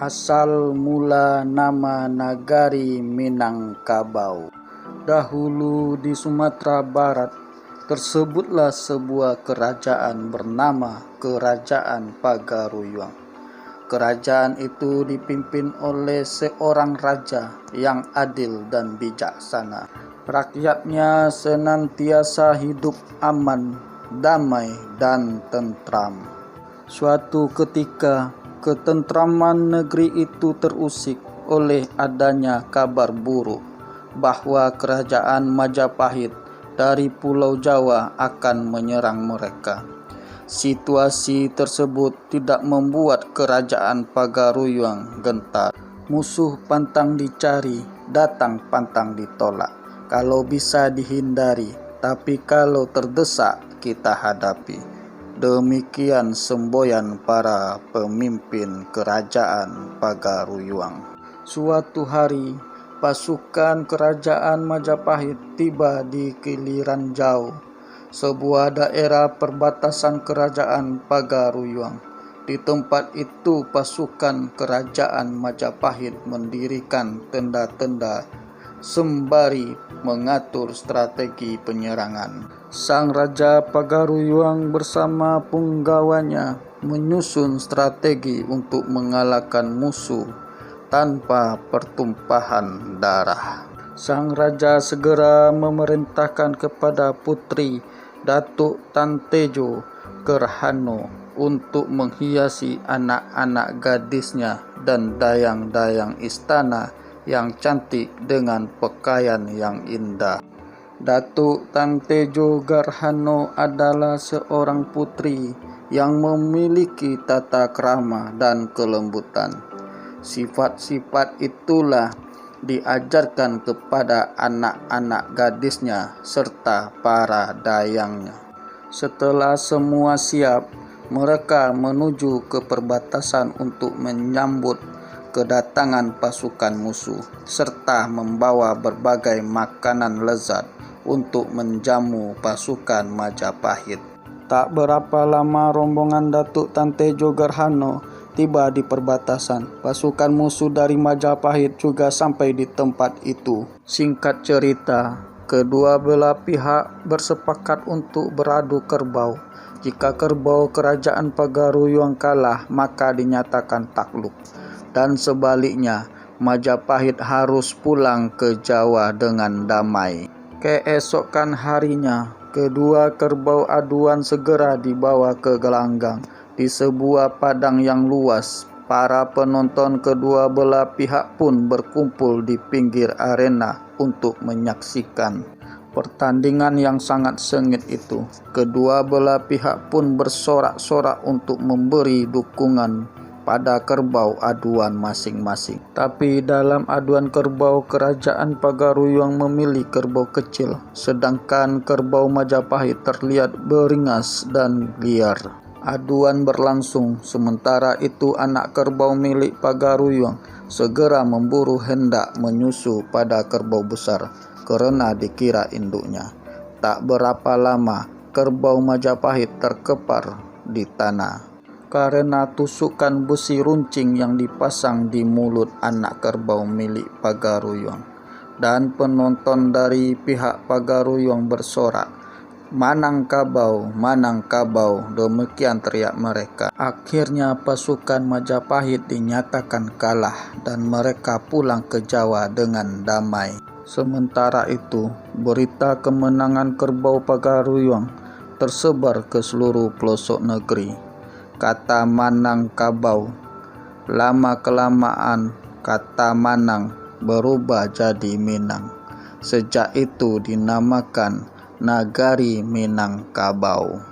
Asal mula nama Nagari Minangkabau. Dahulu di Sumatera Barat tersebutlah sebuah kerajaan bernama Kerajaan Pagaruyung. Kerajaan itu dipimpin oleh seorang raja yang adil dan bijaksana. Rakyatnya senantiasa hidup aman, damai, dan tentram. Suatu ketika, ketentraman negeri itu terusik oleh adanya kabar buruk bahwa kerajaan Majapahit dari Pulau Jawa akan menyerang mereka. Situasi tersebut tidak membuat kerajaan Pagaruyung gentar. Musuh pantang dicari, datang pantang ditolak. Kalau bisa dihindari, tapi kalau terdesak kita hadapi. Demikian semboyan para pemimpin kerajaan Pagaruyung. Suatu hari, pasukan kerajaan Majapahit tiba di Kiliran Jauh, sebuah daerah perbatasan kerajaan Pagaruyung. Di tempat itu pasukan kerajaan Majapahit mendirikan tenda-tenda sembari mengatur strategi penyerangan. Sang Raja Pagaruyung bersama punggawanya menyusun strategi untuk mengalahkan musuh tanpa pertumpahan darah. Sang Raja segera memerintahkan kepada putri Datuk Tan Tejo Gerhano untuk menghiasi anak-anak gadisnya dan dayang-dayang istana yang cantik dengan pakaian yang indah. Datuk Tan Tejo Gerhano adalah seorang putri yang memiliki tata krama dan kelembutan. Sifat-sifat itulah diajarkan kepada anak-anak gadisnya serta para dayangnya. Setelah semua siap, mereka menuju ke perbatasan untuk menyambut kedatangan pasukan musuh serta membawa berbagai makanan lezat untuk menjamu pasukan Majapahit. Tak berapa lama rombongan Datuk Tan Tejo Gerhano tiba di perbatasan. Pasukan musuh dari Majapahit juga sampai di tempat itu. Singkat cerita, kedua belah pihak bersepakat untuk beradu kerbau. Jika kerbau kerajaan Pagaruyung kalah, maka dinyatakan takluk. Dan sebaliknya, Majapahit harus pulang ke Jawa dengan damai. Keesokan harinya, kedua kerbau aduan segera dibawa ke gelanggang. Di sebuah padang yang luas, para penonton kedua belah pihak pun berkumpul di pinggir arena untuk menyaksikan pertandingan yang sangat sengit itu. Kedua belah pihak pun bersorak-sorak untuk memberi dukungan pada kerbau aduan masing-masing. Tapi dalam aduan kerbau, kerajaan Pagaruyung memilih kerbau kecil, sedangkan kerbau Majapahit terlihat beringas dan liar. Aduan berlangsung, sementara itu anak kerbau milik Pagaruyung segera memburu hendak menyusu pada kerbau besar karena dikira induknya. Tak berapa lama, kerbau Majapahit terkepar di tanah karena tusukan besi runcing yang dipasang di mulut anak kerbau milik Pagaruyung. Dan penonton dari pihak Pagaruyung bersorak, "Manangkabau, Manangkabau," demikian teriak mereka. Akhirnya pasukan Majapahit dinyatakan kalah dan mereka pulang ke Jawa dengan damai. Sementara itu, berita kemenangan kerbau Pagaruyung tersebar ke seluruh pelosok negeri. Kata Manangkabau, lama-kelamaan kata Manang berubah jadi Minang. Sejak itu dinamakan Nagari Minangkabau.